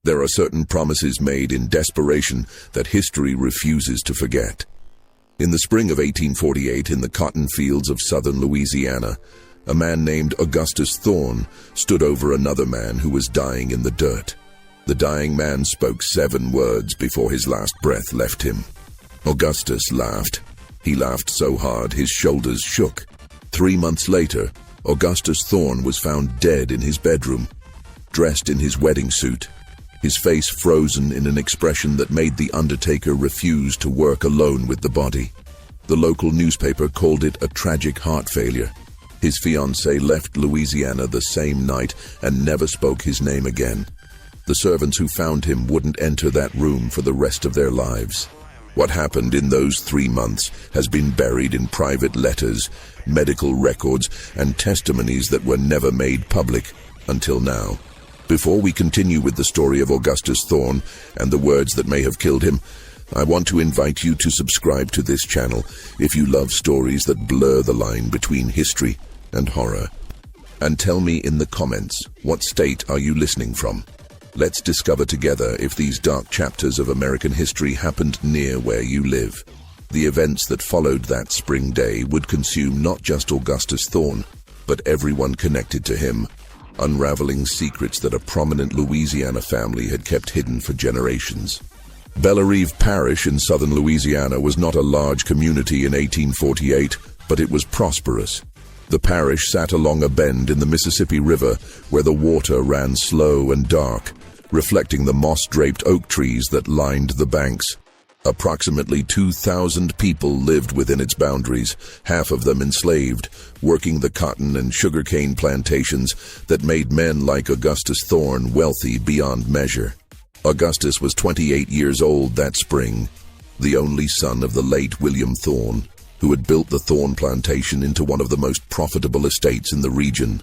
There are certain promises made in desperation that history refuses to forget. In the spring of 1848, in the cotton fields of southern Louisiana, a man named Augustus Thorne stood over another man who was dying in the dirt. The dying man spoke 7 words before his last breath left him. Augustus laughed. He laughed so hard his shoulders shook. 3 months later, Augustus Thorne was found dead in his bedroom, dressed in his wedding suit, his face frozen in an expression that made the undertaker refuse to work alone with the body. The local newspaper called it a tragic heart failure. His fiancée left Louisiana the same night and never spoke his name again. The servants who found him wouldn't enter that room for the rest of their lives. What happened in those 3 months has been buried in private letters, medical records, and testimonies that were never made public until now. Before we continue with the story of Augustus Thorne and the words that may have killed him, I want to invite you to subscribe to this channel if you love stories that blur the line between history and horror. And tell me in the comments, what state are you listening from? Let's discover together if these dark chapters of American history happened near where you live. The events that followed that spring day would consume not just Augustus Thorne, but everyone connected to him, unraveling secrets that a prominent Louisiana family had kept hidden for generations. Bellerive Parish in southern Louisiana was not a large community in 1848, but it was prosperous. The parish sat along a bend in the Mississippi River where the water ran slow and dark, reflecting the moss-draped oak trees that lined the banks. Approximately 2,000 people lived within its boundaries, half of them enslaved, working the cotton and sugarcane plantations that made men like Augustus Thorne wealthy beyond measure. Augustus was 28 years old that spring, the only son of the late William Thorne, who had built the Thorne plantation into one of the most profitable estates in the region.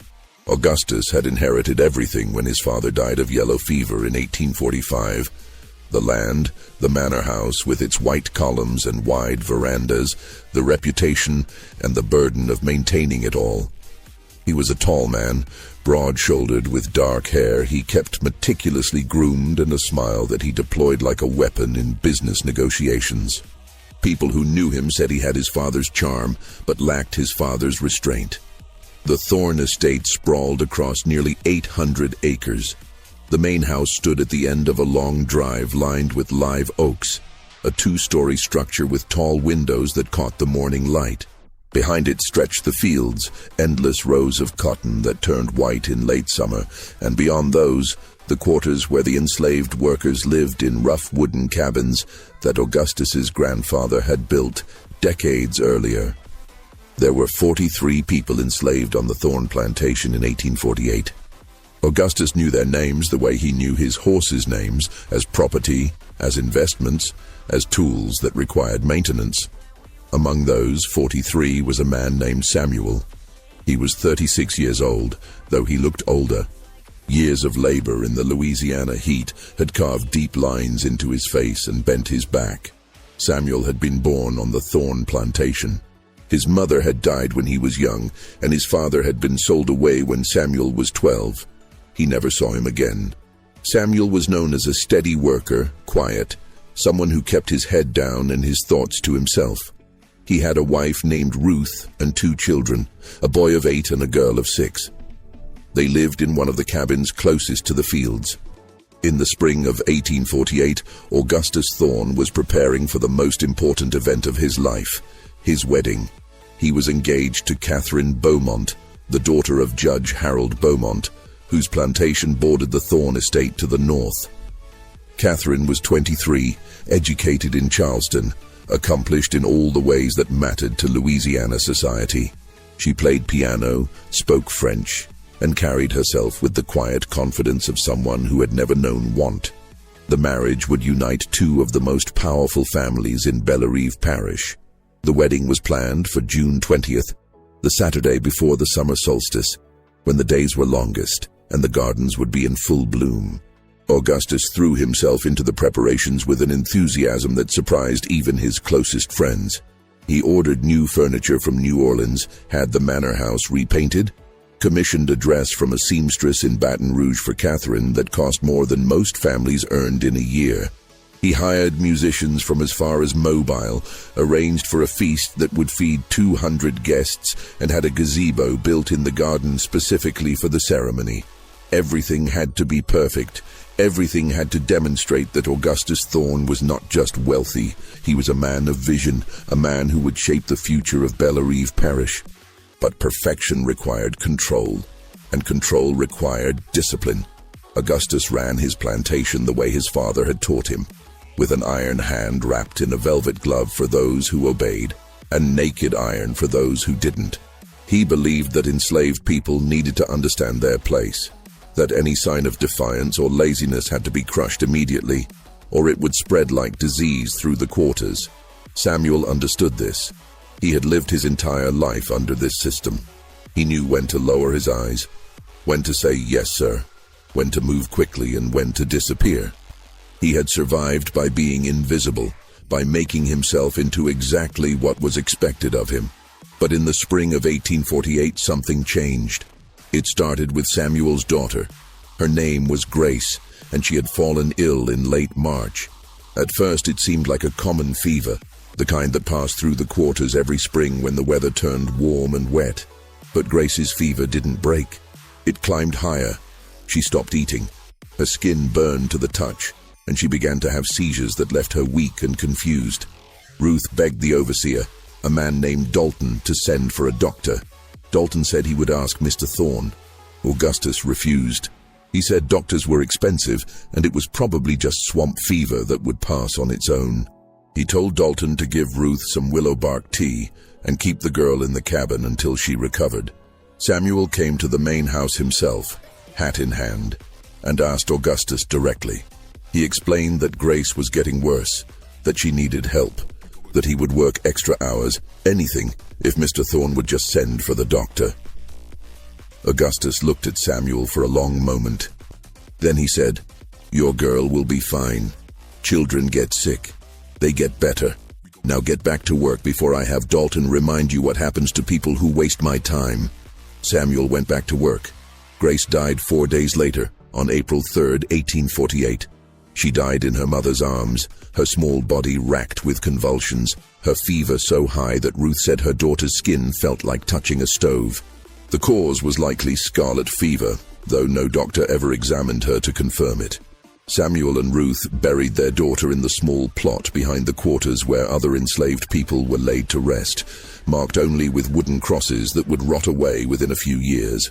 Augustus had inherited everything when his father died of yellow fever in 1845. The land, the manor house with its white columns and wide verandas, the reputation, and the burden of maintaining it all. He was a tall man, broad-shouldered with dark hair. He kept meticulously groomed and a smile that he deployed like a weapon in business negotiations. People who knew him said he had his father's charm, but lacked his father's restraint. The Thorne estate sprawled across nearly 800 acres. The main house stood at the end of a long drive lined with live oaks, a 2-story structure with tall windows that caught the morning light. Behind it stretched the fields, endless rows of cotton that turned white in late summer, and beyond those, the quarters where the enslaved workers lived in rough wooden cabins that Augustus's grandfather had built decades earlier. There were 43 people enslaved on the Thorne plantation in 1848. Augustus knew their names the way he knew his horses' names, as property, as investments, as tools that required maintenance. Among those 43 was a man named Samuel. He was 36 years old, though he looked older. Years of labor in the Louisiana heat had carved deep lines into his face and bent his back. Samuel had been born on the Thorne plantation. His mother had died when he was young, and his father had been sold away when Samuel was 12. He never saw him again. Samuel was known as a steady worker, quiet, someone who kept his head down and his thoughts to himself. He had a wife named Ruth and 2 children, a boy of 8 and a girl of 6. They lived in one of the cabins closest to the fields. In the spring of 1848, Augustus Thorne was preparing for the most important event of his life, his wedding. He was engaged to Catherine Beaumont, the daughter of Judge Harold Beaumont, whose plantation bordered the Thorne estate to the north. Catherine was 23, educated in Charleston, accomplished in all the ways that mattered to Louisiana society. She played piano, spoke French, and carried herself with the quiet confidence of someone who had never known want. The marriage would unite 2 of the most powerful families in Bellerive Parish. The wedding was planned for June 20th, the Saturday before the summer solstice, when the days were longest and the gardens would be in full bloom. Augustus threw himself into the preparations with an enthusiasm that surprised even his closest friends. He ordered new furniture from New Orleans, had the manor house repainted, commissioned a dress from a seamstress in Baton Rouge for Catherine that cost more than most families earned in a year. He hired musicians from as far as Mobile, arranged for a feast that would feed 200 guests, and had a gazebo built in the garden specifically for the ceremony. Everything had to be perfect. Everything had to demonstrate that Augustus Thorne was not just wealthy. He was a man of vision, a man who would shape the future of Bellerive Parish. But perfection required control, and control required discipline. Augustus ran his plantation the way his father had taught him, with an iron hand wrapped in a velvet glove for those who obeyed, and naked iron for those who didn't. He believed that enslaved people needed to understand their place, that any sign of defiance or laziness had to be crushed immediately, or it would spread like disease through the quarters. Samuel understood this. He had lived his entire life under this system. He knew when to lower his eyes, when to say yes, sir, when to move quickly, and when to disappear. He had survived by being invisible, by making himself into exactly what was expected of him. But in the spring of 1848, something changed. It started with Samuel's daughter. Her name was Grace, and she had fallen ill in late March. At first, it seemed like a common fever, the kind that passed through the quarters every spring when the weather turned warm and wet. But Grace's fever didn't break. It climbed higher. She stopped eating. Her skin burned to the touch, and she began to have seizures that left her weak and confused. Ruth begged the overseer, a man named Dalton, to send for a doctor. Dalton said he would ask Mr. Thorne. Augustus refused. He said doctors were expensive, and it was probably just swamp fever that would pass on its own. He told Dalton to give Ruth some willow bark tea and keep the girl in the cabin until she recovered. Samuel came to the main house himself, hat in hand, and asked Augustus directly. He explained that Grace was getting worse, that she needed help, that he would work extra hours, anything, if Mr. Thorne would just send for the doctor. Augustus looked at Samuel for a long moment. Then he said, "Your girl will be fine. Children get sick. They get better. Now get back to work before I have Dalton remind you what happens to people who waste my time." Samuel went back to work. Grace died 4 days later, on April 3rd, 1848. She died in her mother's arms, her small body racked with convulsions, her fever so high that Ruth said her daughter's skin felt like touching a stove. The cause was likely scarlet fever, though no doctor ever examined her to confirm it. Samuel and Ruth buried their daughter in the small plot behind the quarters where other enslaved people were laid to rest, marked only with wooden crosses that would rot away within a few years.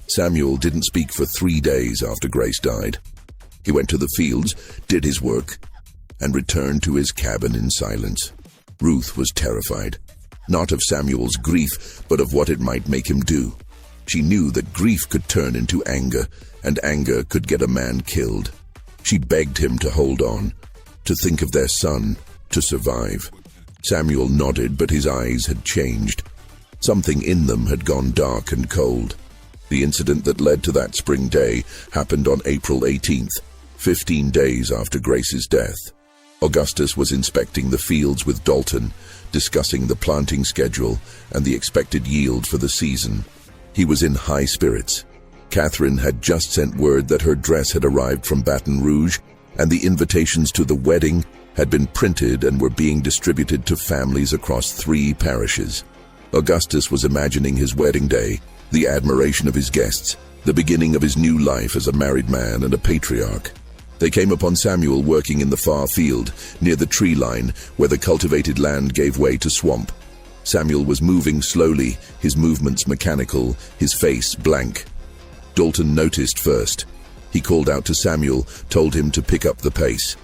Samuel didn't speak for 3 days after Grace died. He went to the fields, did his work, and returned to his cabin in silence. Ruth was terrified, not of Samuel's grief, but of what it might make him do. She knew that grief could turn into anger, and anger could get a man killed. She begged him to hold on, to think of their son, to survive. Samuel nodded, but his eyes had changed. Something in them had gone dark and cold. The incident that led to that spring day happened on April 18th, 15 days after Grace's death. Augustus was inspecting the fields with Dalton, discussing the planting schedule and the expected yield for the season. He was in high spirits. Catherine had just sent word that her dress had arrived from Baton Rouge, and the invitations to the wedding had been printed and were being distributed to families across 3 parishes. Augustus was imagining his wedding day, the admiration of his guests, the beginning of his new life as a married man and a patriarch. They came upon Samuel working in the far field, near the tree line, where the cultivated land gave way to swamp. Samuel was moving slowly, his movements mechanical, his face blank. Dalton noticed first. He called out to Samuel, told him to pick up the pace.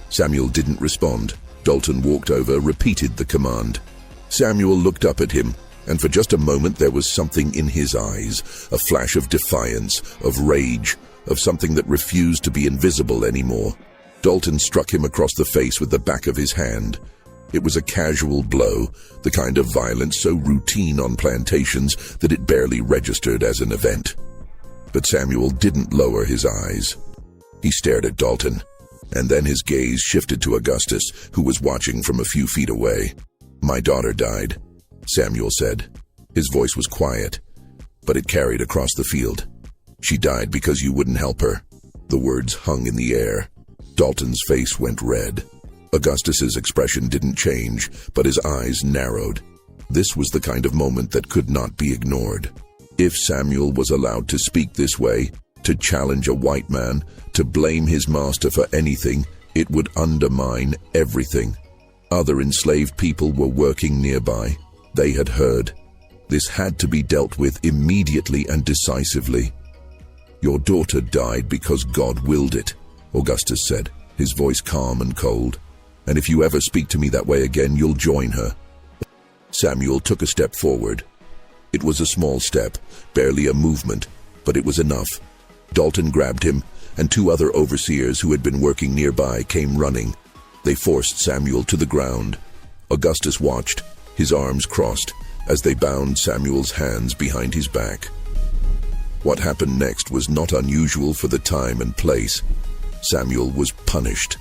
Samuel didn't respond. Dalton walked over, repeated the command. Samuel looked up at him, and for just a moment there was something in his eyes, a flash of defiance, of rage, of something that refused to be invisible anymore. Dalton struck him across the face with the back of his hand. It was a casual blow, the kind of violence so routine on plantations that it barely registered as an event. But Samuel didn't lower his eyes. He stared at Dalton, and then his gaze shifted to Augustus, who was watching from a few feet away. "My daughter died," Samuel said. His voice was quiet. but it carried across the field. "She died because you wouldn't help her." The words hung in the air. Dalton's face went red. Augustus's expression didn't change, but his eyes narrowed. This was the kind of moment that could not be ignored. If Samuel was allowed to speak this way, to challenge a white man, to blame his master for anything, it would undermine everything. Other enslaved people were working nearby. They had heard. This had to be dealt with immediately and decisively. "Your daughter died because God willed it," Augustus said, his voice calm and cold. "And if you ever speak to me that way again, you'll join her." Samuel took a step forward. It was a small step, barely a movement, but it was enough. Dalton grabbed him, and two other overseers who had been working nearby came running. They forced Samuel to the ground. Augustus watched, his arms crossed, as they bound Samuel's hands behind his back. What happened next was not unusual for the time and place. Samuel was punished.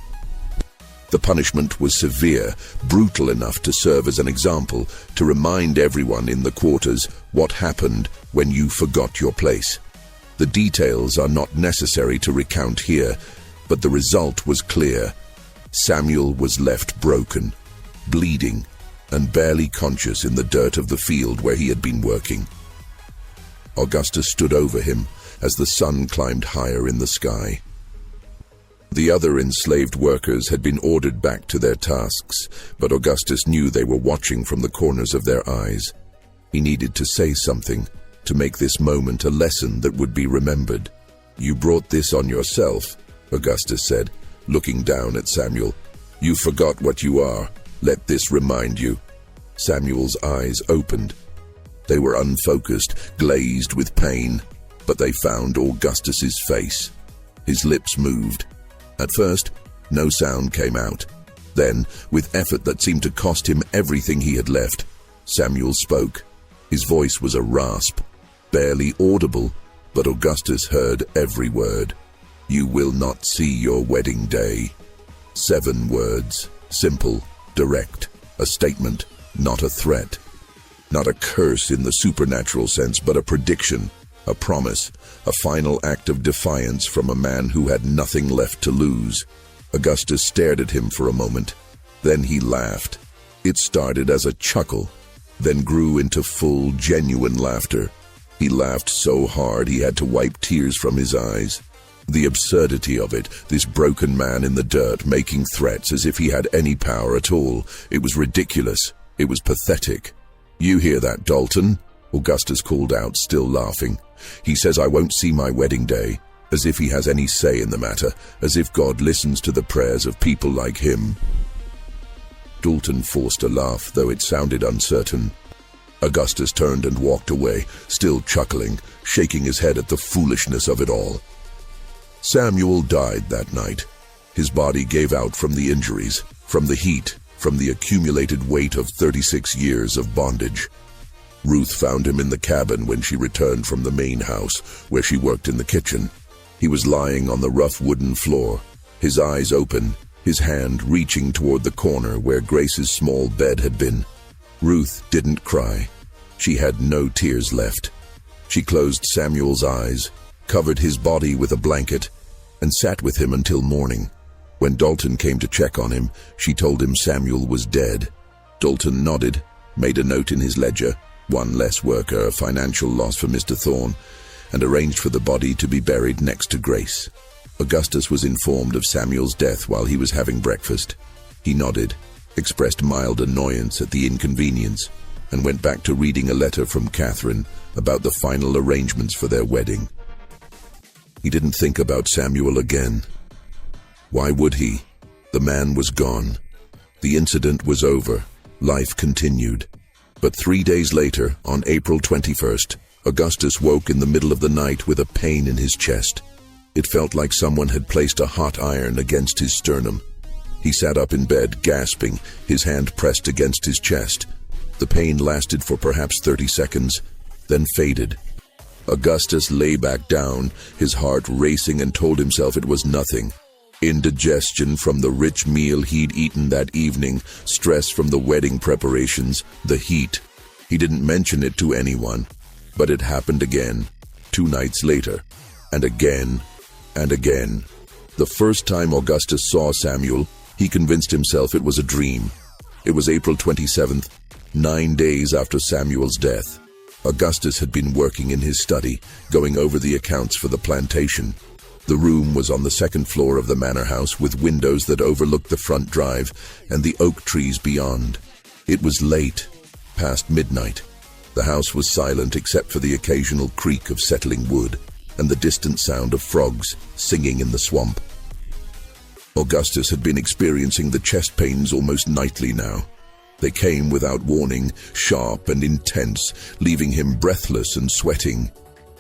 The punishment was severe, brutal enough to serve as an example, to remind everyone in the quarters what happened when you forgot your place. The details are not necessary to recount here, but the result was clear. Samuel was left broken, bleeding, and barely conscious in the dirt of the field where he had been working. Augustus stood over him as the sun climbed higher in the sky. The other enslaved workers had been ordered back to their tasks, but Augustus knew they were watching from the corners of their eyes. He needed to say something, to make this moment a lesson that would be remembered. "You brought this on yourself," Augustus said, looking down at Samuel. "You forgot what you are. Let this remind you." Samuel's eyes opened. They were unfocused, glazed with pain, but they found Augustus's face. His lips moved. At first, no sound came out. Then, with effort that seemed to cost him everything he had left, Samuel spoke. His voice was a rasp, barely audible, but Augustus heard every word. "You will not see your wedding day." 7 words, simple, direct, a statement, not a threat. Not a curse in the supernatural sense, but a prediction, a promise, a final act of defiance from a man who had nothing left to lose. Augustus stared at him for a moment. Then he laughed. It started as a chuckle, then grew into full, genuine laughter. He laughed so hard he had to wipe tears from his eyes. The absurdity of it, this broken man in the dirt making threats as if he had any power at all. It was ridiculous. It was pathetic. "You hear that, Dalton?" Augustus called out, still laughing. "He says I won't see my wedding day, as if he has any say in the matter, as if God listens to the prayers of people like him." Dalton forced a laugh, though it sounded uncertain. Augustus turned and walked away, still chuckling, shaking his head at the foolishness of it all. Samuel died that night. His body gave out from the injuries, from the heat, from the accumulated weight of 36 years of bondage. Ruth found him in the cabin when she returned from the main house, where she worked in the kitchen. He was lying on the rough wooden floor, his eyes open, his hand reaching toward the corner where Grace's small bed had been. Ruth didn't cry. She had no tears left. She closed Samuel's eyes, covered his body with a blanket, and sat with him until morning. When Dalton came to check on him, she told him Samuel was dead. Dalton nodded, made a note in his ledger, one less worker, a financial loss for Mr. Thorne, and arranged for the body to be buried next to Grace. Augustus was informed of Samuel's death while he was having breakfast. He nodded, expressed mild annoyance at the inconvenience, and went back to reading a letter from Catherine about the final arrangements for their wedding. He didn't think about Samuel again. Why would he? The man was gone. The incident was over. Life continued. But 3 days later, on April 21st, Augustus woke in the middle of the night with a pain in his chest. It felt like someone had placed a hot iron against his sternum. He sat up in bed, gasping, his hand pressed against his chest. The pain lasted for perhaps 30 seconds, then faded. Augustus lay back down, his heart racing, and told himself it was nothing. Indigestion from the rich meal he'd eaten that evening, stress from the wedding preparations, the heat. He didn't mention it to anyone. But it happened again, 2 nights later, and again, and again. The first time Augustus saw Samuel, he convinced himself it was a dream. It was April 27th, 9 days after Samuel's death. Augustus had been working in his study, going over the accounts for the plantation. The room was on the 2nd floor of the manor house with windows that overlooked the front drive and the oak trees beyond. It was late, past midnight. The house was silent except for the occasional creak of settling wood and the distant sound of frogs singing in the swamp. Augustus had been experiencing the chest pains almost nightly now. They came without warning, sharp and intense, leaving him breathless and sweating.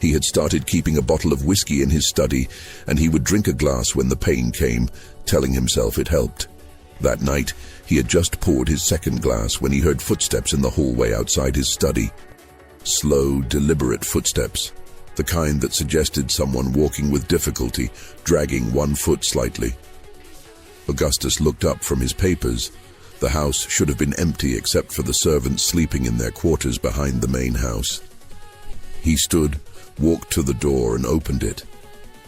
He had started keeping a bottle of whiskey in his study, and he would drink a glass when the pain came, telling himself it helped. That night, he had just poured his 2nd glass when he heard footsteps in the hallway outside his study. Slow, deliberate footsteps, the kind that suggested someone walking with difficulty, dragging one foot slightly. Augustus looked up from his papers. The house should have been empty except for the servants sleeping in their quarters behind the main house. He stood, walked to the door and opened it.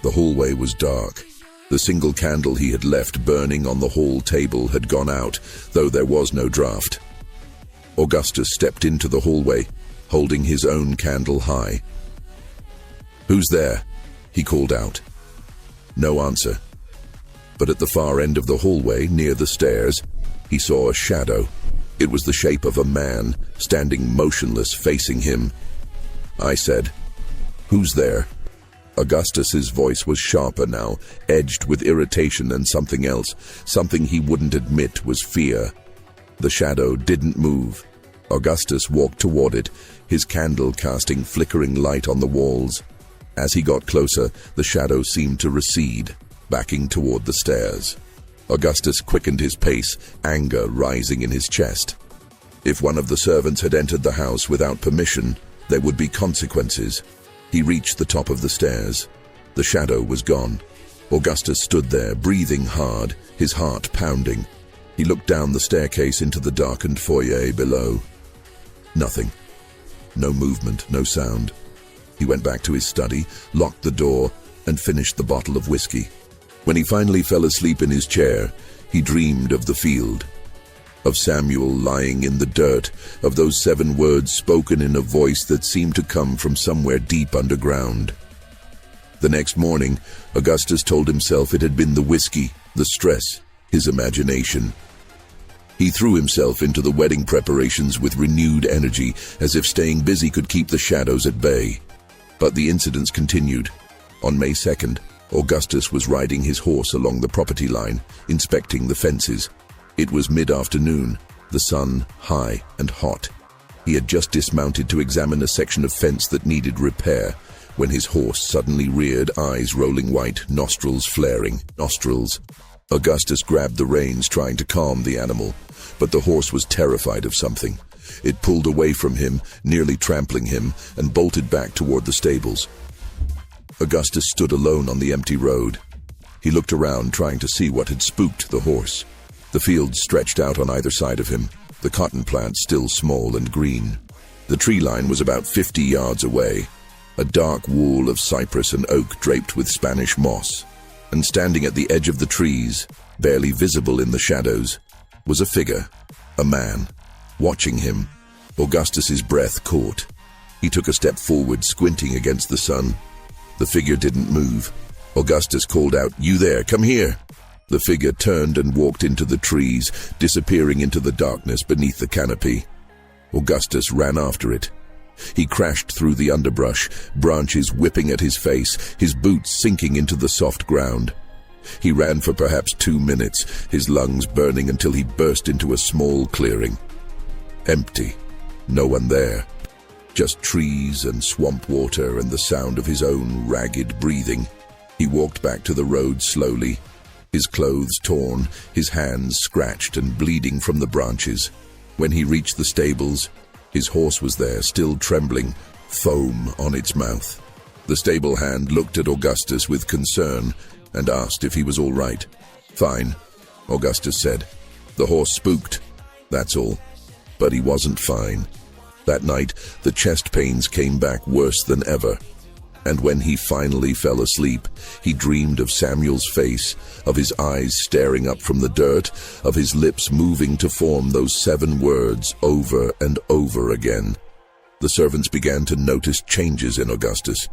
The hallway was dark. The single candle he had left burning on the hall table had gone out, though there was no draught. Augustus stepped into the hallway, holding his own candle high. "Who's there?" he called out. No answer. But at the far end of the hallway, near the stairs, he saw a shadow. It was the shape of a man, standing motionless, facing him. I said, "Who's there?" Augustus's voice was sharper now, edged with irritation and something else, something he wouldn't admit was fear. The shadow didn't move. Augustus walked toward it, his candle casting flickering light on the walls. As he got closer, the shadow seemed to recede, backing toward the stairs. Augustus quickened his pace, anger rising in his chest. If one of the servants had entered the house without permission, there would be consequences. He reached the top of the stairs. The shadow was gone. Augustus stood there, breathing hard, his heart pounding. He looked down the staircase into the darkened foyer below. Nothing. No movement, no sound. He went back to his study, locked the door, and finished the bottle of whiskey. When he finally fell asleep in his chair, he dreamed of the field, of Samuel lying in the dirt, of those 7 words spoken in a voice that seemed to come from somewhere deep underground. The next morning, Augustus told himself it had been the whiskey, the stress, his imagination. He threw himself into the wedding preparations with renewed energy, as if staying busy could keep the shadows at bay. But the incidents continued. On May 2nd, Augustus was riding his horse along the property line, inspecting the fences. It was mid-afternoon, the sun high and hot. He had just dismounted to examine a section of fence that needed repair, when his horse suddenly reared, eyes rolling white, nostrils flaring. Augustus grabbed the reins, trying to calm the animal, but the horse was terrified of something. It pulled away from him, nearly trampling him, and bolted back toward the stables. Augustus stood alone on the empty road. He looked around, trying to see what had spooked the horse. The fields stretched out on either side of him, the cotton plants still small and green. The tree line was about 50 yards away, a dark wall of cypress and oak draped with Spanish moss. And standing at the edge of the trees, barely visible in the shadows, was a figure, a man. Watching him, Augustus's breath caught. He took a step forward, squinting against the sun. The figure didn't move. Augustus called out, "You there, come here!" The figure turned and walked into the trees, disappearing into the darkness beneath the canopy. Augustus ran after it. He crashed through the underbrush, branches whipping at his face, his boots sinking into the soft ground. He ran for perhaps 2 minutes, his lungs burning until he burst into a small clearing. Empty. No one there. Just trees and swamp water and the sound of his own ragged breathing. He walked back to the road slowly, his clothes torn, his hands scratched and bleeding from the branches. When he reached the stables, his horse was there, still trembling, foam on its mouth. The stable hand looked at Augustus with concern and asked if he was all right. "Fine," Augustus said. "The horse spooked, that's all." But he wasn't fine. That night, the chest pains came back worse than ever. And when he finally fell asleep, he dreamed of Samuel's face, of his eyes staring up from the dirt, of his lips moving to form those 7 words over and over again. The servants began to notice changes in Augustus.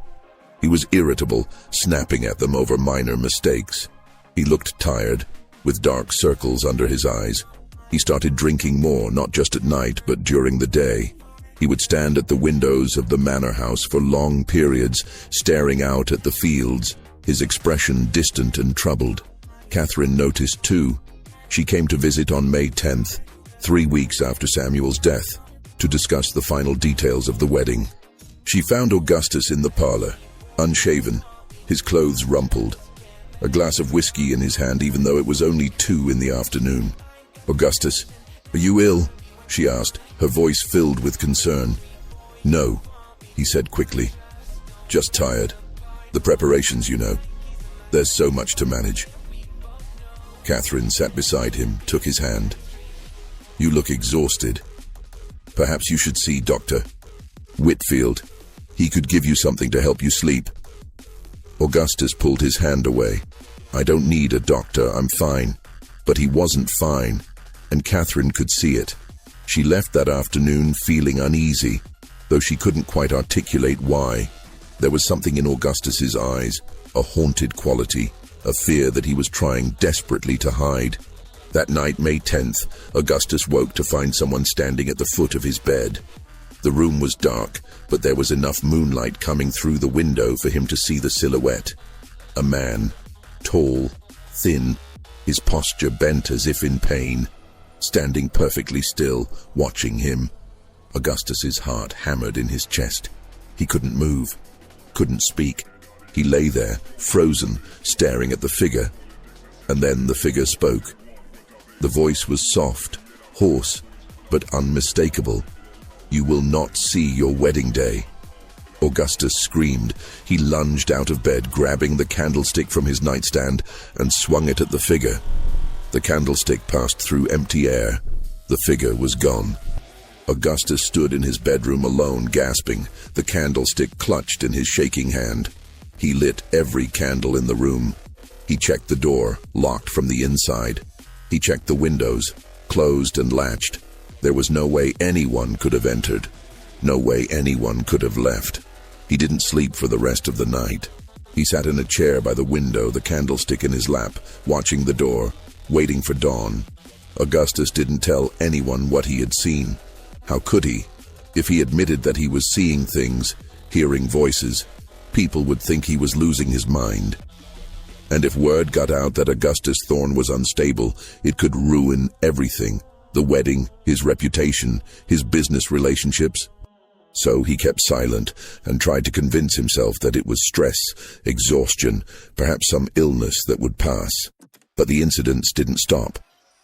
He was irritable, snapping at them over minor mistakes. He looked tired, with dark circles under his eyes. He started drinking more, not just at night, but during the day. He would stand at the windows of the manor house for long periods, staring out at the fields, his expression distant and troubled. Catherine noticed too. She came to visit on May 10th, 3 weeks after Samuel's death, to discuss the final details of the wedding. She found Augustus in the parlor, unshaven, his clothes rumpled, a glass of whiskey in his hand even though it was only 2 in the afternoon. "Augustus, are you ill?" she asked, her voice filled with concern. "No," he said quickly. "Just tired. The preparations, you know. There's so much to manage." Catherine sat beside him, took his hand. "You look exhausted. Perhaps you should see Dr. Whitfield. He could give you something to help you sleep." Augustus pulled his hand away. "I don't need a doctor, I'm fine." But he wasn't fine, and Catherine could see it. She left that afternoon feeling uneasy, though she couldn't quite articulate why. There was something in Augustus's eyes, a haunted quality, a fear that he was trying desperately to hide. That night, May 10th, Augustus woke to find someone standing at the foot of his bed. The room was dark, but there was enough moonlight coming through the window for him to see the silhouette. A man, tall, thin, his posture bent as if in pain, standing perfectly still, watching him. Augustus's heart hammered in his chest. He couldn't move, couldn't speak. He lay there, frozen, staring at the figure. And then the figure spoke. The voice was soft, hoarse, but unmistakable. "You will not see your wedding day." Augustus screamed. He lunged out of bed, grabbing the candlestick from his nightstand, and swung it at the figure. The candlestick passed through empty air. The figure was gone. Augustus stood in his bedroom alone, gasping, the candlestick clutched in his shaking hand. He lit every candle in the room. He checked the door, locked from the inside. He checked the windows, closed and latched. There was no way anyone could have entered. No way anyone could have left. He didn't sleep for the rest of the night. He sat in a chair by the window, the candlestick in his lap, watching the door, waiting for dawn. Augustus didn't tell anyone what he had seen. How could he? If he admitted that he was seeing things, hearing voices, people would think he was losing his mind. And if word got out that Augustus Thorne was unstable, it could ruin everything. The wedding, his reputation, his business relationships. So he kept silent and tried to convince himself that it was stress, exhaustion, perhaps some illness that would pass. But the incidents didn't stop.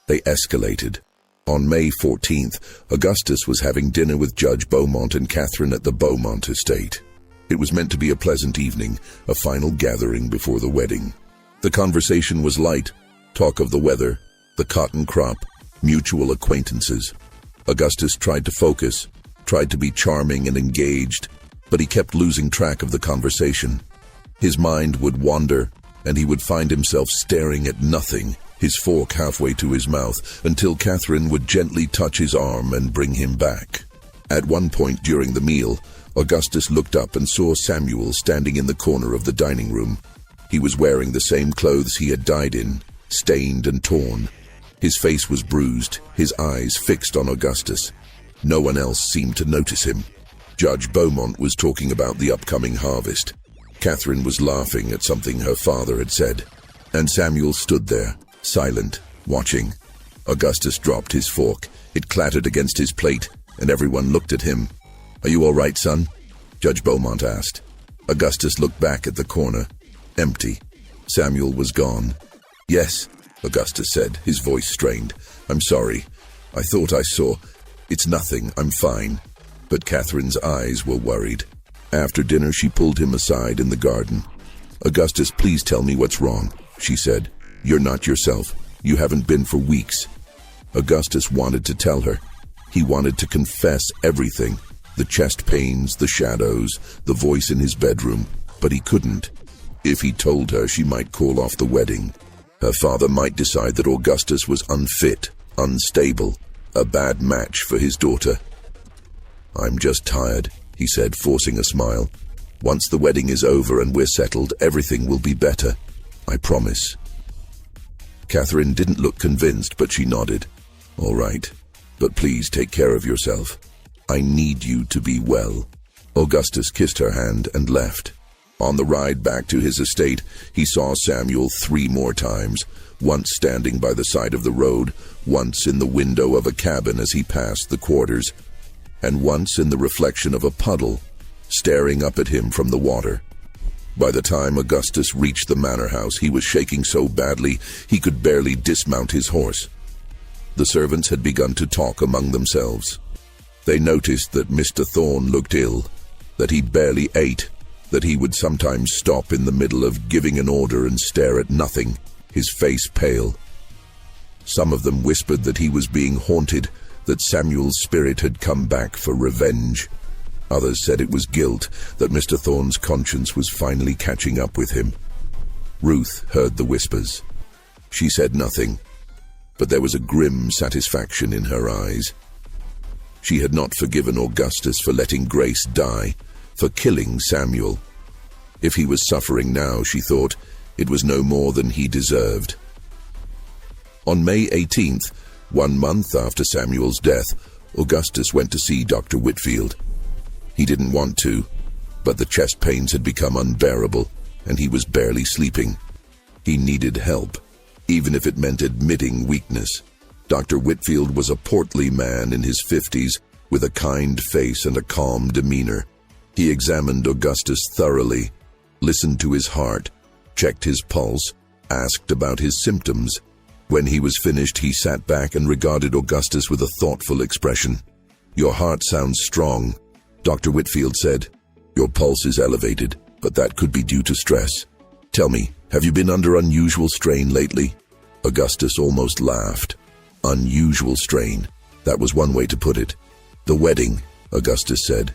They escalated. On May 14th, Augustus was having dinner with Judge Beaumont and Catherine at the Beaumont estate. It was meant to be a pleasant evening, a final gathering before the wedding. The conversation was light, talk of the weather, the cotton crop, mutual acquaintances. Augustus tried to focus, tried to be charming and engaged, but he kept losing track of the conversation. His mind would wander, and he would find himself staring at nothing, his fork halfway to his mouth, until Catherine would gently touch his arm and bring him back. At one point during the meal, Augustus looked up and saw Samuel standing in the corner of the dining room. He was wearing the same clothes he had died in, stained and torn. His face was bruised, his eyes fixed on Augustus. No one else seemed to notice him. Judge Beaumont was talking about the upcoming harvest. Catherine was laughing at something her father had said. And Samuel stood there, silent, watching. Augustus dropped his fork. It clattered against his plate, and everyone looked at him. "Are you all right, son?" Judge Beaumont asked. Augustus looked back at the corner. Empty. Samuel was gone. "Yes," Augustus said, his voice strained. "I'm sorry. I thought I saw. It's nothing. I'm fine." But Catherine's eyes were worried. After dinner, she pulled him aside in the garden. "Augustus, please tell me what's wrong," she said. "You're not yourself. You haven't been for weeks." Augustus wanted to tell her. He wanted to confess everything. The chest pains, the shadows, the voice in his bedroom, but he couldn't. If he told her, she might call off the wedding. Her father might decide that Augustus was unfit, unstable, a bad match for his daughter. "I'm just tired," he said, forcing a smile. "Once the wedding is over and we're settled, everything will be better. I promise." Catherine didn't look convinced, but she nodded. "All right, but please take care of yourself. I need you to be well." Augustus kissed her hand and left. On the ride back to his estate, he saw Samuel 3 more times, once standing by the side of the road, once in the window of a cabin as he passed the quarters, and once in the reflection of a puddle, staring up at him from the water. By the time Augustus reached the manor house, he was shaking so badly he could barely dismount his horse. The servants had begun to talk among themselves. They noticed that Mr. Thorne looked ill, that he barely ate, that he would sometimes stop in the middle of giving an order and stare at nothing, his face pale. Some of them whispered that he was being haunted, that Samuel's spirit had come back for revenge. Others said it was guilt, that Mr. Thorne's conscience was finally catching up with him. Ruth heard the whispers. She said nothing, but there was a grim satisfaction in her eyes. She had not forgiven Augustus for letting Grace die, for killing Samuel. If he was suffering now, she thought, it was no more than he deserved. On May 18th, 1 month after Samuel's death, Augustus went to see Dr. Whitfield. He didn't want to, but the chest pains had become unbearable, and he was barely sleeping. He needed help, even if it meant admitting weakness. Dr. Whitfield was a portly man in his 50s, with a kind face and a calm demeanor. He examined Augustus thoroughly, listened to his heart, checked his pulse, asked about his symptoms. When he was finished, he sat back and regarded Augustus with a thoughtful expression. "Your heart sounds strong," Dr. Whitfield said. "Your pulse is elevated, but that could be due to stress. Tell me, have you been under unusual strain lately?" Augustus almost laughed. Unusual strain. That was one way to put it. "The wedding," Augustus said.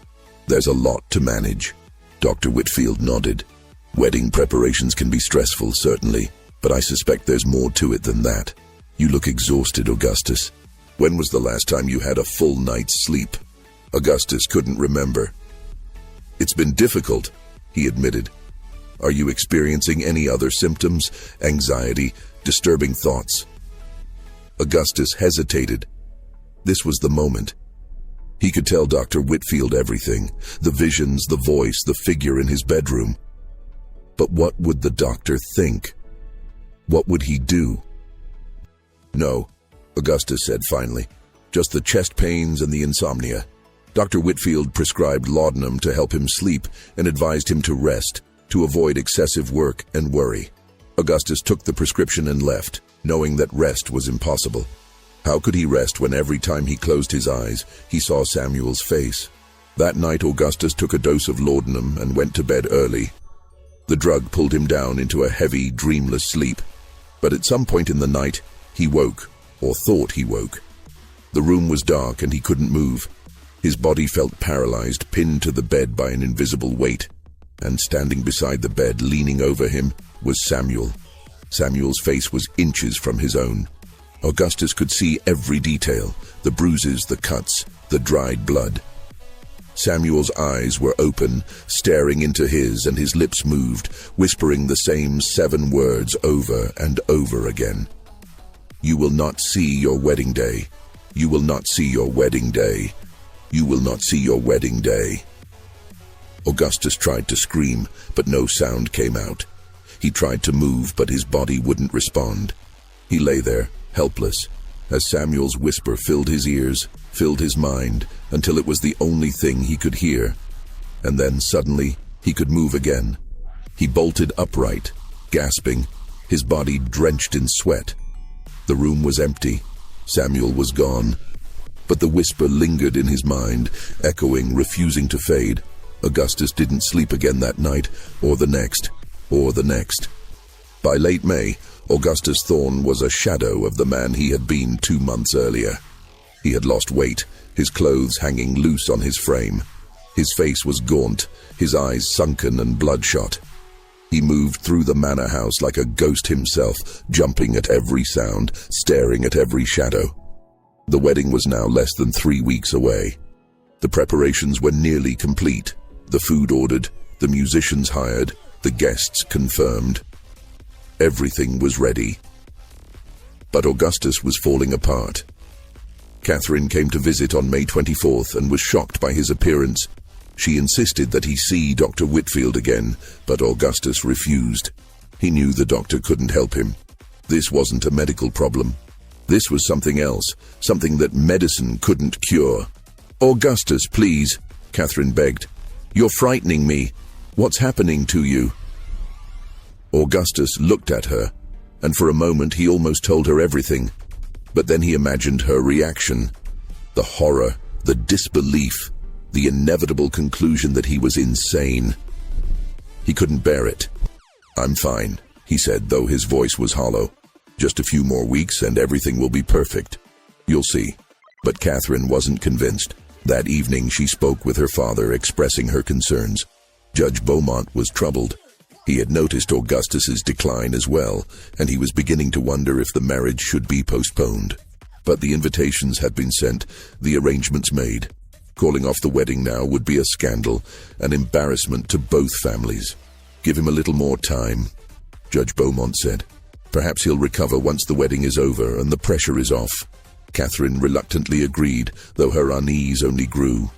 "There's a lot to manage." Dr. Whitfield nodded. "Wedding preparations can be stressful, certainly, but I suspect there's more to it than that. You look exhausted, Augustus. When was the last time you had a full night's sleep?" Augustus couldn't remember. "It's been difficult," he admitted. "Are you experiencing any other symptoms? Anxiety, disturbing thoughts?" Augustus hesitated. This was the moment. He could tell Dr. Whitfield everything, the visions, the voice, the figure in his bedroom. But what would the doctor think? What would he do? "No," Augustus said finally. "Just the chest pains and the insomnia." Dr. Whitfield prescribed laudanum to help him sleep and advised him to rest, to avoid excessive work and worry. Augustus took the prescription and left, knowing that rest was impossible. How could he rest when every time he closed his eyes, he saw Samuel's face? That night, Augustus took a dose of laudanum and went to bed early. The drug pulled him down into a heavy, dreamless sleep. But at some point in the night, he woke, or thought he woke. The room was dark and he couldn't move. His body felt paralyzed, pinned to the bed by an invisible weight. And standing beside the bed, leaning over him, was Samuel. Samuel's face was inches from his own. Augustus could see every detail, the bruises, the cuts, the dried blood. Samuel's eyes were open, staring into his, and his lips moved, whispering the same 7 words over and over again. "You will not see your wedding day. You will not see your wedding day. You will not see your wedding day." Augustus tried to scream, but no sound came out. He tried to move, but his body wouldn't respond. He lay there, helpless, as Samuel's whisper filled his ears, filled his mind, until it was the only thing he could hear. And then, suddenly, he could move again. He bolted upright, gasping, his body drenched in sweat. The room was empty. Samuel was gone. But the whisper lingered in his mind, echoing, refusing to fade. Augustus didn't sleep again that night, or the next, or the next. By late May, Augustus Thorne was a shadow of the man he had been 2 months earlier. He had lost weight, his clothes hanging loose on his frame. His face was gaunt, his eyes sunken and bloodshot. He moved through the manor house like a ghost himself, jumping at every sound, staring at every shadow. The wedding was now less than 3 weeks away. The preparations were nearly complete. The food ordered, the musicians hired, the guests confirmed. Everything was ready. But Augustus was falling apart. Catherine came to visit on May 24th and was shocked by his appearance. She insisted that he see Dr. Whitfield again, but Augustus refused. He knew the doctor couldn't help him. This wasn't a medical problem. This was something else, something that medicine couldn't cure. "Augustus, please," Catherine begged. "You're frightening me. What's happening to you?" Augustus looked at her, and for a moment he almost told her everything. But then he imagined her reaction. The horror, the disbelief, the inevitable conclusion that he was insane. He couldn't bear it. "I'm fine," he said, though his voice was hollow. "Just a few more weeks and everything will be perfect. You'll see." But Catherine wasn't convinced. That evening she spoke with her father, expressing her concerns. Judge Beaumont was troubled. He had noticed Augustus's decline as well, and he was beginning to wonder if the marriage should be postponed. But the invitations had been sent, the arrangements made. Calling off the wedding now would be a scandal, an embarrassment to both families. "Give him a little more time," Judge Beaumont said. "Perhaps he'll recover once the wedding is over and the pressure is off." Catherine reluctantly agreed, though her unease only grew.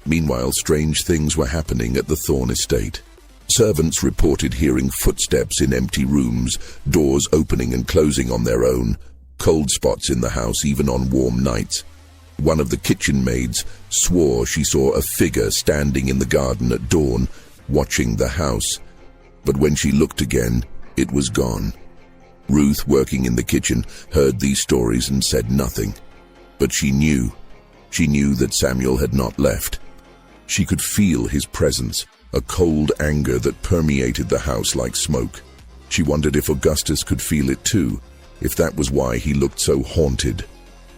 Meanwhile, strange things were happening at the Thorne estate. Servants reported hearing footsteps in empty rooms, doors opening and closing on their own, cold spots in the house even on warm nights. One of the kitchen maids swore she saw a figure standing in the garden at dawn, watching the house. But when she looked again, it was gone. Ruth, working in the kitchen, heard these stories and said nothing. But she knew. She knew that Samuel had not left. She could feel his presence, a cold anger that permeated the house like smoke. She wondered if Augustus could feel it too, if that was why he looked so haunted.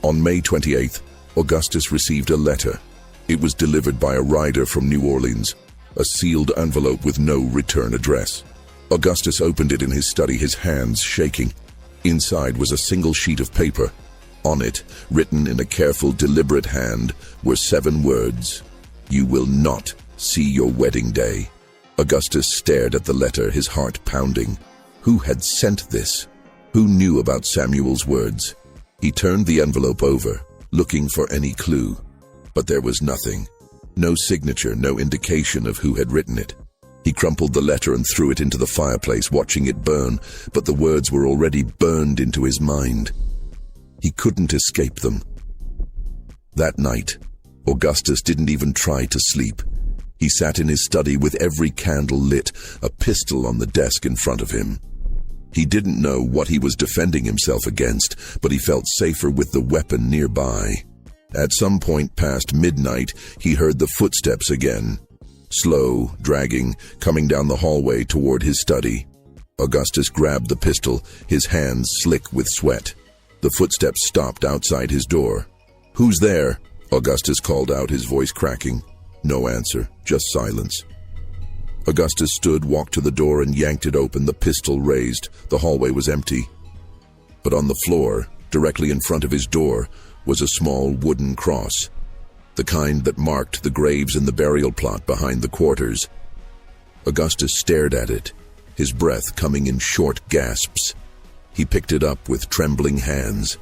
On May 28th, Augustus received a letter. It was delivered by a rider from New Orleans, a sealed envelope with no return address. Augustus opened it in his study, his hands shaking. Inside was a single sheet of paper. On it, written in a careful, deliberate hand, were 7 words: "You will not see your wedding day." Augustus stared at the letter, his heart pounding. Who had sent this? Who knew about Samuel's words? He turned the envelope over, looking for any clue. But there was nothing. No signature, no indication of who had written it. He crumpled the letter and threw it into the fireplace, watching it burn, but the words were already burned into his mind. He couldn't escape them. That night, Augustus didn't even try to sleep. He sat in his study with every candle lit, a pistol on the desk in front of him. He didn't know what he was defending himself against, but he felt safer with the weapon nearby. At some point past midnight, he heard the footsteps again. Slow, dragging, coming down the hallway toward his study. Augustus grabbed the pistol, his hands slick with sweat. The footsteps stopped outside his door. "Who's there?" Augustus called out, his voice cracking. No answer, just silence. Augustus stood, walked to the door, and yanked it open, the pistol raised. The hallway was empty. But on the floor, directly in front of his door, was a small wooden cross, the kind that marked the graves in the burial plot behind the quarters. Augustus stared at it, his breath coming in short gasps. He picked it up with trembling hands.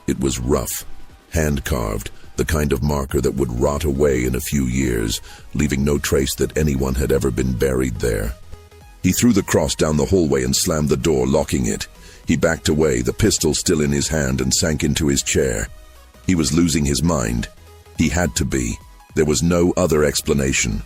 It was rough, hand-carved, the kind of marker that would rot away in a few years, leaving no trace that anyone had ever been buried there. He threw the cross down the hallway and slammed the door, locking it. He backed away, the pistol still in his hand, and sank into his chair. He was losing his mind. He had to be. There was no other explanation.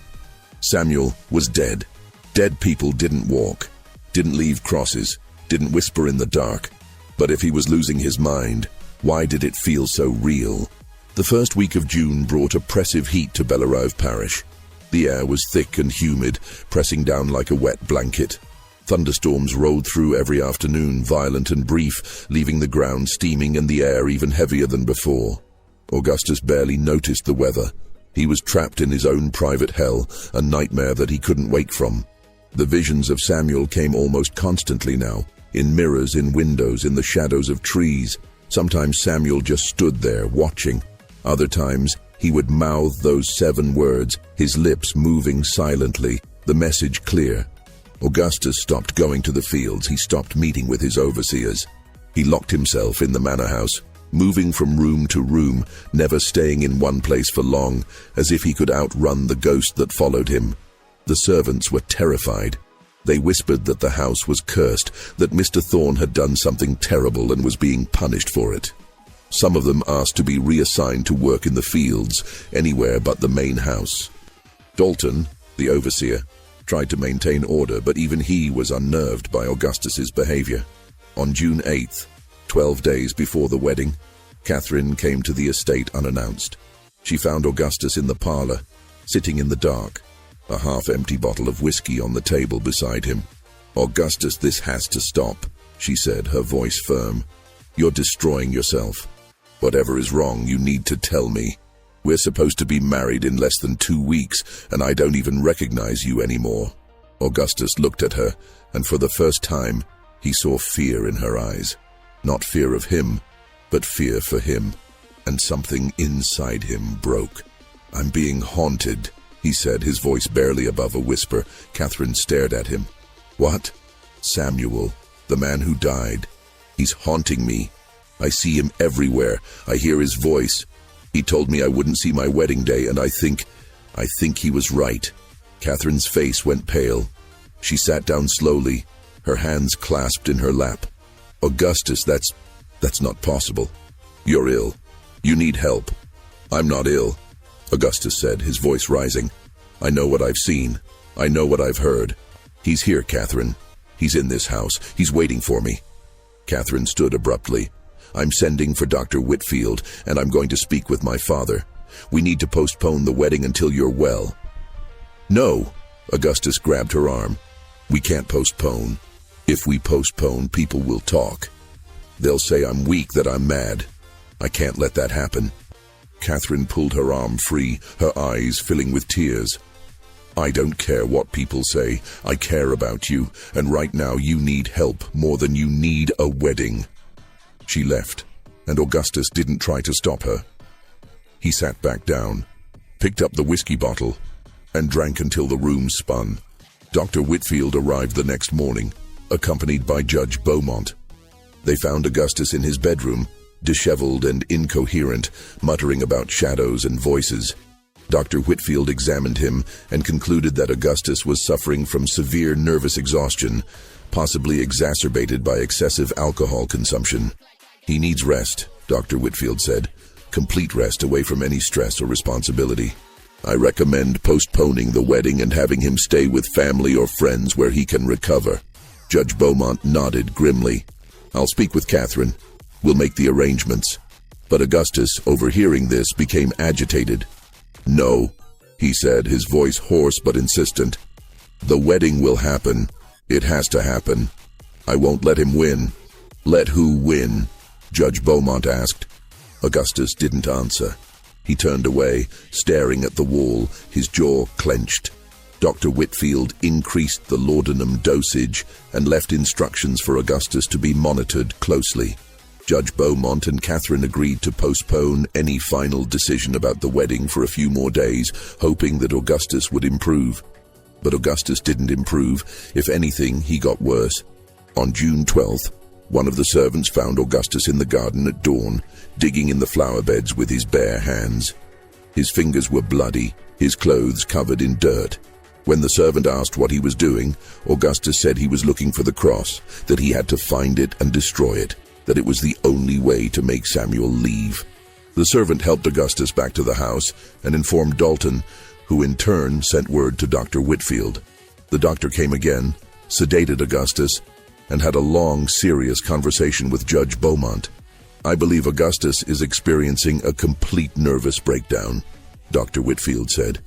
Samuel was dead. Dead people didn't walk, didn't leave crosses, didn't whisper in the dark. But if he was losing his mind, why did it feel so real? The first week of June brought oppressive heat to Bellerave Parish. The air was thick and humid, pressing down like a wet blanket. Thunderstorms rolled through every afternoon, violent and brief, leaving the ground steaming and the air even heavier than before. Augustus barely noticed the weather. He was trapped in his own private hell, a nightmare that he couldn't wake from. The visions of Samuel came almost constantly now, in mirrors, in windows, in the shadows of trees. Sometimes Samuel just stood there, watching. Other times, he would mouth those 7 words, his lips moving silently, the message clear. Augustus stopped going to the fields. He stopped meeting with his overseers. He locked himself in the manor house, moving from room to room, never staying in one place for long, as if he could outrun the ghost that followed him. The servants were terrified. They whispered that the house was cursed, that Mr. Thorne had done something terrible and was being punished for it. Some of them asked to be reassigned to work in the fields, anywhere but the main house. Dalton, the overseer, tried to maintain order, but even he was unnerved by Augustus's behavior. On June 8th, 12 days before the wedding, Catherine came to the estate unannounced. She found Augustus in the parlor, sitting in the dark, a half-empty bottle of whiskey on the table beside him. "Augustus, this has to stop," she said, her voice firm. "You're destroying yourself. Whatever is wrong, you need to tell me. We're supposed to be married in less than 2 weeks, and I don't even recognize you anymore." Augustus looked at her, and for the first time, he saw fear in her eyes. Not fear of him, but fear for him. And something inside him broke. "I'm being haunted," he said, his voice barely above a whisper. Catherine stared at him. "What?" "Samuel, the man who died. He's haunting me. I see him everywhere. I hear his voice. He told me I wouldn't see my wedding day, and I think he was right." Catherine's face went pale. She sat down slowly, her hands clasped in her lap. "Augustus, that's not possible. You're ill. You need help." "I'm not ill," Augustus said, his voice rising. "I know what I've seen. I know what I've heard. He's here, Catherine. He's in this house. He's waiting for me." Catherine stood abruptly. "I'm sending for Dr. Whitfield, and I'm going to speak with my father. We need to postpone the wedding until you're well." "No," Augustus grabbed her arm. "We can't postpone. If we postpone, people will talk. They'll say I'm weak, that I'm mad. I can't let that happen." Catherine pulled her arm free, her eyes filling with tears. "I don't care what people say. I care about you, and right now you need help more than you need a wedding." She left, and Augustus didn't try to stop her. He sat back down, picked up the whiskey bottle, and drank until the room spun. Dr. Whitfield arrived the next morning, accompanied by Judge Beaumont. They found Augustus in his bedroom, disheveled and incoherent, muttering about shadows and voices. Dr. Whitfield examined him and concluded that Augustus was suffering from severe nervous exhaustion, possibly exacerbated by excessive alcohol consumption. "He needs rest," Dr. Whitfield said. "Complete rest, away from any stress or responsibility. I recommend postponing the wedding and having him stay with family or friends where he can recover." Judge Beaumont nodded grimly. "I'll speak with Catherine. We'll make the arrangements." But Augustus, overhearing this, became agitated. "No," he said, his voice hoarse but insistent. "The wedding will happen. It has to happen. I won't let him win." "Let who win?" Judge Beaumont asked. Augustus didn't answer. He turned away, staring at the wall, his jaw clenched. Dr. Whitfield increased the laudanum dosage and left instructions for Augustus to be monitored closely. Judge Beaumont and Catherine agreed to postpone any final decision about the wedding for a few more days, hoping that Augustus would improve. But Augustus didn't improve. If anything, he got worse. On June 12th, one of the servants found Augustus in the garden at dawn, digging in the flower beds with his bare hands. His fingers were bloody, his clothes covered in dirt. When the servant asked what he was doing, Augustus said he was looking for the cross, that he had to find it and destroy it, that it was the only way to make Samuel leave. The servant helped Augustus back to the house and informed Dalton, who in turn sent word to Dr. Whitfield. The doctor came again, sedated Augustus, and had a long, serious conversation with Judge Beaumont. "I believe Augustus is experiencing a complete nervous breakdown," Dr. Whitfield said.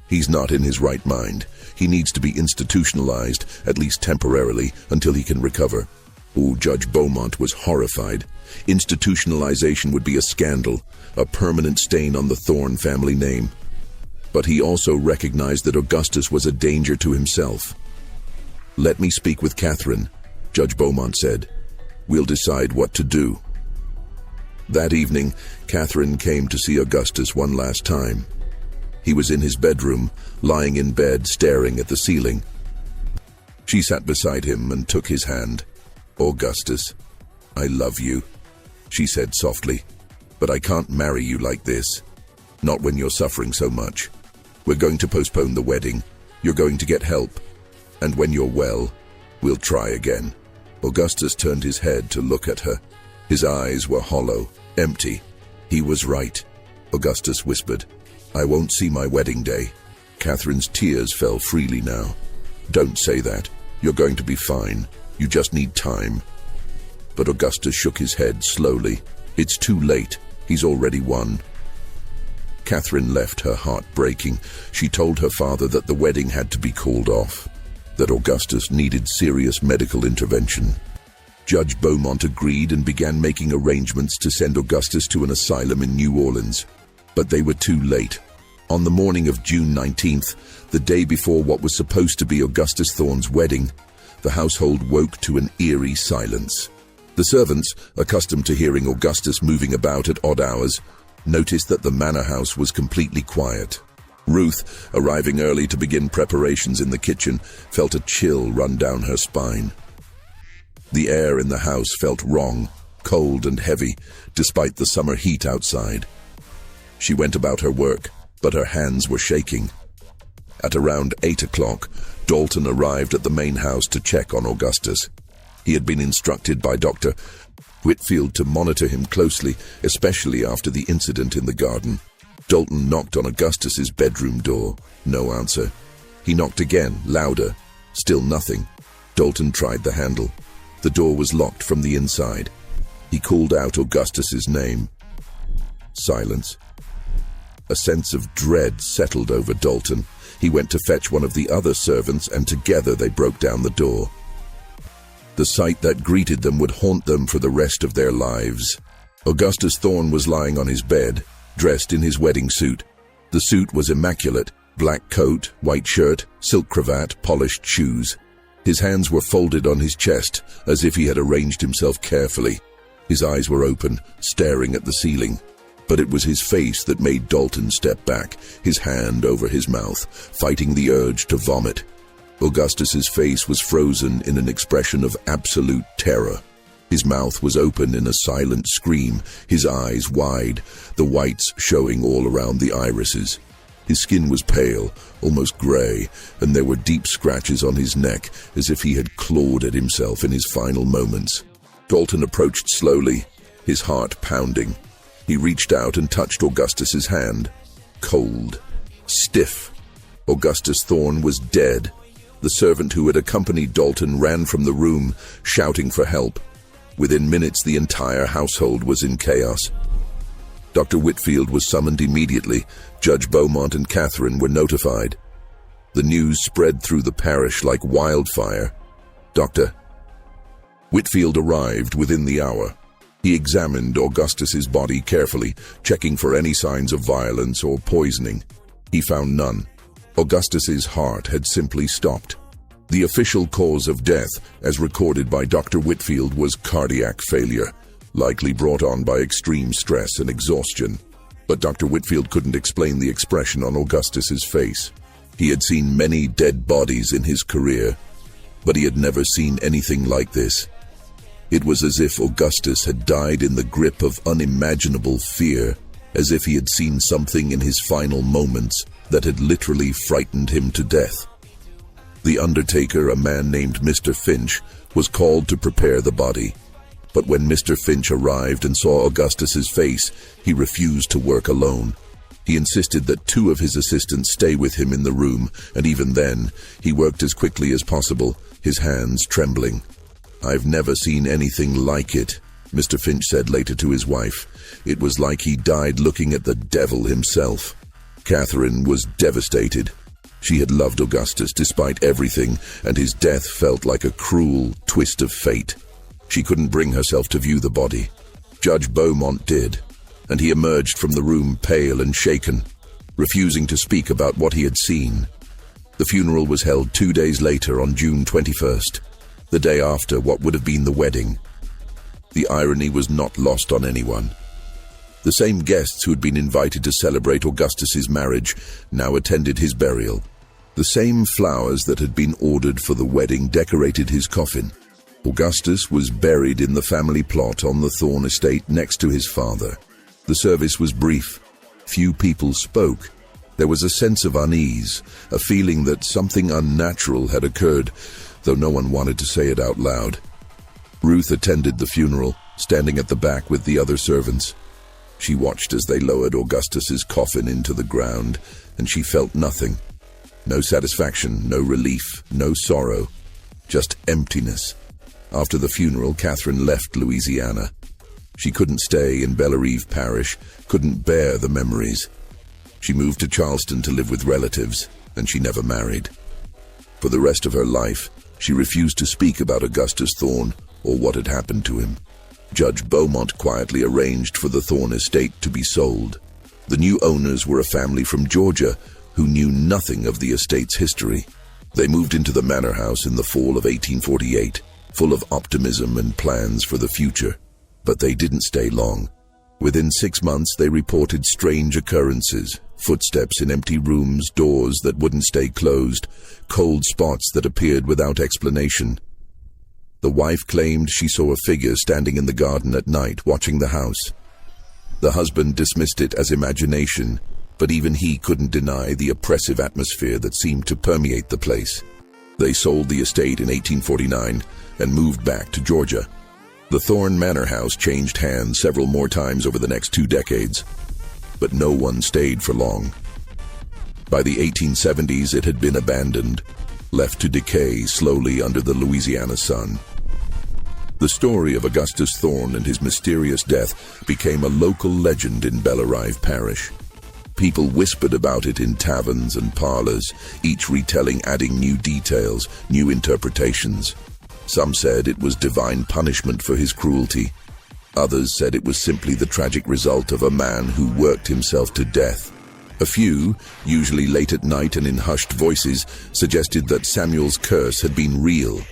"He's not in his right mind. He needs to be institutionalized, at least temporarily, until he can recover." Oh, Judge Beaumont was horrified. Institutionalization would be a scandal, a permanent stain on the Thorne family name. But he also recognized that Augustus was a danger to himself. "Let me speak with Catherine," Judge Beaumont said. "We'll decide what to do." That evening, Catherine came to see Augustus one last time. He was in his bedroom, lying in bed, staring at the ceiling. She sat beside him and took his hand. "Augustus, I love you," she said softly, "but I can't marry you like this. Not when you're suffering so much. We're going to postpone the wedding. You're going to get help. And when you're well, we'll try again." Augustus turned his head to look at her. His eyes were hollow, empty. "He was right," Augustus whispered. "I won't see my wedding day." Catherine's tears fell freely now. "Don't say that. You're going to be fine. You just need time." But Augustus shook his head slowly. "It's too late. He's already won." Catherine left, her heart breaking. She told her father that the wedding had to be called off, that Augustus needed serious medical intervention. Judge Beaumont agreed and began making arrangements to send Augustus to an asylum in New Orleans. But they were too late. On the morning of June 19th, the day before what was supposed to be Augustus Thorne's wedding, the household woke to an eerie silence. The servants, accustomed to hearing Augustus moving about at odd hours, noticed that the manor house was completely quiet. Ruth, arriving early to begin preparations in the kitchen, felt a chill run down her spine. The air in the house felt wrong, cold and heavy, despite the summer heat outside. She went about her work, but her hands were shaking. At around 8 o'clock, Dalton arrived at the main house to check on Augustus. He had been instructed by Dr. Whitfield to monitor him closely, especially after the incident in the garden. Dalton knocked on Augustus's bedroom door. No answer. He knocked again, louder. Still nothing. Dalton tried the handle. The door was locked from the inside. He called out Augustus's name. Silence. A sense of dread settled over Dalton. He went to fetch one of the other servants, and together they broke down the door. The sight that greeted them would haunt them for the rest of their lives. Augustus Thorne was lying on his bed, dressed in his wedding suit. The suit was immaculate: black coat, white shirt, silk cravat, polished shoes. His hands were folded on his chest, as if he had arranged himself carefully. His eyes were open, staring at the ceiling. But it was his face that made Dalton step back, his hand over his mouth, fighting the urge to vomit. Augustus's face was frozen in an expression of absolute terror. His mouth was open in a silent scream, his eyes wide, the whites showing all around the irises. His skin was pale, almost gray, and there were deep scratches on his neck, as if he had clawed at himself in his final moments. Dalton approached slowly, his heart pounding. He reached out and touched Augustus's hand. Cold. Stiff. Augustus Thorne was dead. The servant who had accompanied Dalton ran from the room, shouting for help. Within minutes, the entire household was in chaos. Dr. Whitfield was summoned immediately. Judge Beaumont and Catherine were notified. The news spread through the parish like wildfire. Dr. Whitfield arrived within the hour. He examined Augustus's body carefully, checking for any signs of violence or poisoning. He found none. Augustus's heart had simply stopped. The official cause of death, as recorded by Dr. Whitfield, was cardiac failure, likely brought on by extreme stress and exhaustion. But Dr. Whitfield couldn't explain the expression on Augustus's face. He had seen many dead bodies in his career, but he had never seen anything like this. It was as if Augustus had died in the grip of unimaginable fear, as if he had seen something in his final moments that had literally frightened him to death. The undertaker, a man named Mr. Finch, was called to prepare the body. But when Mr. Finch arrived and saw Augustus's face, he refused to work alone. He insisted that 2 of his assistants stay with him in the room, and even then, he worked as quickly as possible, his hands trembling. "I've never seen anything like it," Mr. Finch said later to his wife. "It was like he died looking at the devil himself." Catherine was devastated. She had loved Augustus despite everything, and his death felt like a cruel twist of fate. She couldn't bring herself to view the body. Judge Beaumont did, and he emerged from the room pale and shaken. refusing to speak about what he had seen. The funeral was held 2 days later on June 21st, the day after what would have been the wedding. The irony was not lost on anyone. The same guests who had been invited to celebrate Augustus's marriage now attended his burial. The same flowers that had been ordered for the wedding decorated his coffin. Augustus was buried in the family plot on the Thorne estate next to his father. The service was brief. Few people spoke. There was a sense of unease, a feeling that something unnatural had occurred, though no one wanted to say it out loud. Ruth attended the funeral, standing at the back with the other servants. She watched as they lowered Augustus's coffin into the ground, and she felt nothing. No satisfaction, no relief, no sorrow, just emptiness. After the funeral, Catherine left Louisiana. She couldn't stay in Bellerive Parish, couldn't bear the memories. She moved to Charleston to live with relatives, and she never married. For the rest of her life, she refused to speak about Augustus Thorne or what had happened to him. Judge Beaumont quietly arranged for the Thorne estate to be sold. The new owners were a family from Georgia who knew nothing of the estate's history. They moved into the manor house in the fall of 1848, full of optimism and plans for the future. But they didn't stay long. Within 6 months, they reported strange occurrences: footsteps in empty rooms, doors that wouldn't stay closed, cold spots that appeared without explanation. The wife claimed she saw a figure standing in the garden at night, watching the house. The husband dismissed it as imagination, but even he couldn't deny the oppressive atmosphere that seemed to permeate the place. They sold the estate in 1849 and moved back to Georgia. The Thorne Manor House changed hands several more times over the next 2 decades, but no one stayed for long. By the 1870s, it had been abandoned, left to decay slowly under the Louisiana sun. The story of Augustus Thorne and his mysterious death became a local legend in Bellerive Parish. People whispered about it in taverns and parlors, each retelling adding new details, new interpretations. Some said it was divine punishment for his cruelty. Others said it was simply the tragic result of a man who worked himself to death. A few, usually late at night and in hushed voices, suggested that Samuel's curse had been real,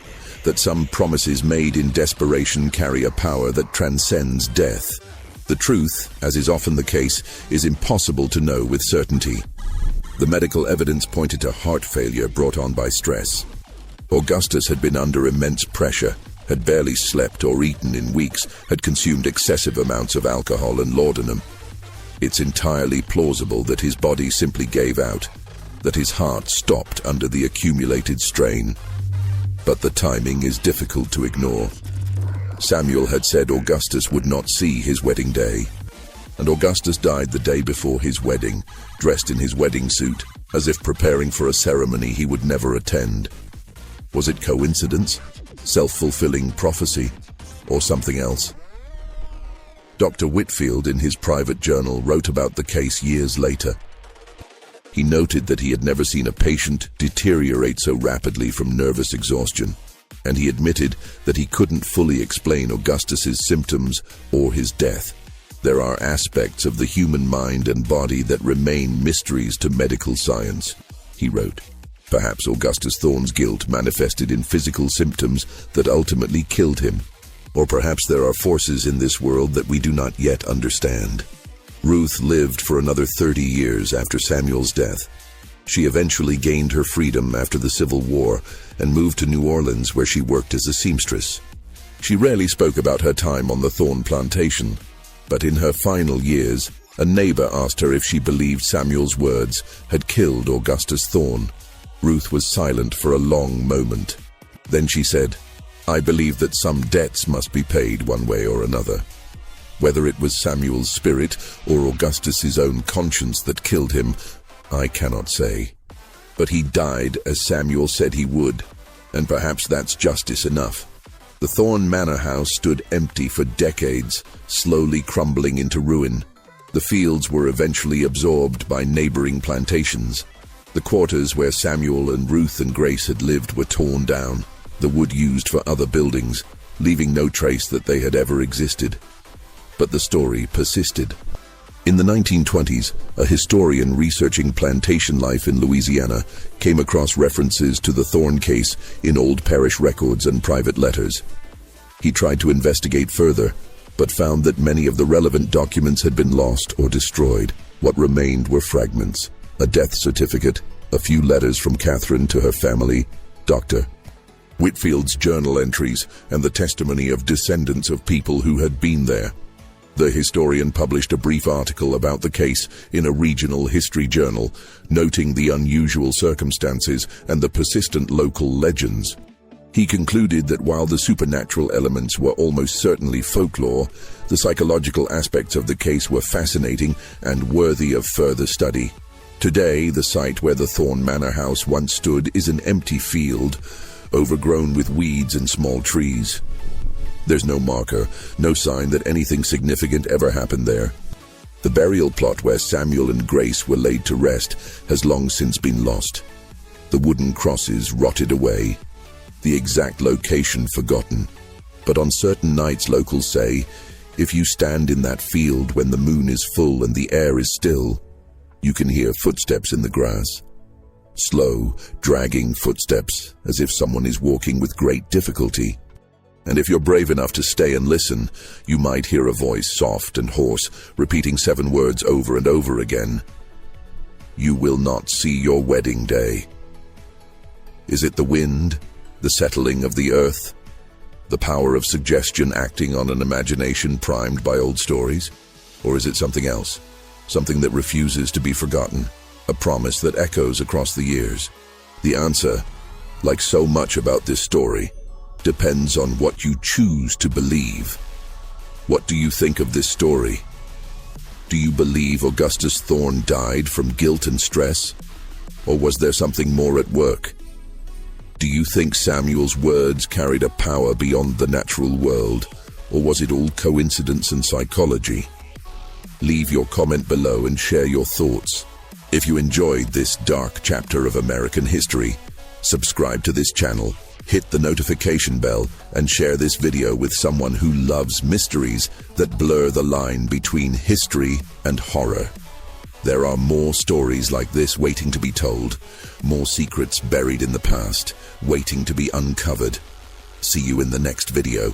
that some promises made in desperation carry a power that transcends death. The truth, as is often the case, is impossible to know with certainty. The medical evidence pointed to heart failure brought on by stress. Augustus had been under immense pressure, had barely slept or eaten in weeks, had consumed excessive amounts of alcohol and laudanum. It's entirely plausible that his body simply gave out, that his heart stopped under the accumulated strain. But the timing is difficult to ignore. Samuel had said Augustus would not see his wedding day, and Augustus died the day before his wedding, dressed in his wedding suit, as if preparing for a ceremony he would never attend. Was it coincidence, self-fulfilling prophecy, or something else? Dr. Whitfield, in his private journal, wrote about the case years later. He noted that he had never seen a patient deteriorate so rapidly from nervous exhaustion, and he admitted that he couldn't fully explain Augustus's symptoms or his death. There are aspects of the human mind and body that remain mysteries to medical science, he wrote. Perhaps Augustus Thorne's guilt manifested in physical symptoms that ultimately killed him. Or perhaps there are forces in this world that we do not yet understand. Ruth lived for another 30 years after Samuel's death. She eventually gained her freedom after the Civil War and moved to New Orleans, where she worked as a seamstress. She rarely spoke about her time on the Thorne plantation, but in her final years, a neighbor asked her if she believed Samuel's words had killed Augustus Thorne. Ruth was silent for a long moment. Then she said, "I believe that some debts must be paid one way or another. Whether it was Samuel's spirit or Augustus's own conscience that killed him, I cannot say. But he died as Samuel said he would, and perhaps that's justice enough." The Thorne Manor House stood empty for decades, slowly crumbling into ruin. The fields were eventually absorbed by neighboring plantations. The quarters where Samuel and Ruth and Grace had lived were torn down, the wood used for other buildings, leaving no trace that they had ever existed. But the story persisted. In the 1920s, a historian researching plantation life in Louisiana came across references to the Thorn case in old parish records and private letters. He tried to investigate further, but found that many of the relevant documents had been lost or destroyed. What remained were fragments, a death certificate, a few letters from Catherine to her family, Dr. Whitfield's journal entries, and the testimony of descendants of people who had been there. The historian published a brief article about the case in a regional history journal, noting the unusual circumstances and the persistent local legends. He concluded that while the supernatural elements were almost certainly folklore, the psychological aspects of the case were fascinating and worthy of further study. Today, the site where the Thorn Manor House once stood is an empty field, overgrown with weeds and small trees. There's no marker, no sign that anything significant ever happened there. The burial plot where Samuel and Grace were laid to rest has long since been lost. The wooden crosses rotted away, the exact location forgotten. But on certain nights, locals say, if you stand in that field when the moon is full and the air is still, you can hear footsteps in the grass. Slow, dragging footsteps, as if someone is walking with great difficulty. And if you're brave enough to stay and listen, you might hear a voice, soft and hoarse, repeating 7 words over and over again. You will not see your wedding day. Is it the wind, the settling of the earth, the power of suggestion acting on an imagination primed by old stories? Or is it something else, something that refuses to be forgotten, a promise that echoes across the years? The answer, like so much about this story, depends on what you choose to believe. What do you think of this story? Do you believe Augustus Thorn died from guilt and stress? Or was there something more at work? Do you think Samuel's words carried a power beyond the natural world? Or was it all coincidence and psychology? Leave your comment below and share your thoughts. If you enjoyed this dark chapter of American history, subscribe to this channel, hit the notification bell, and share this video with someone who loves mysteries that blur the line between history and horror. There are more stories like this waiting to be told, more secrets buried in the past, waiting to be uncovered. See you in the next video.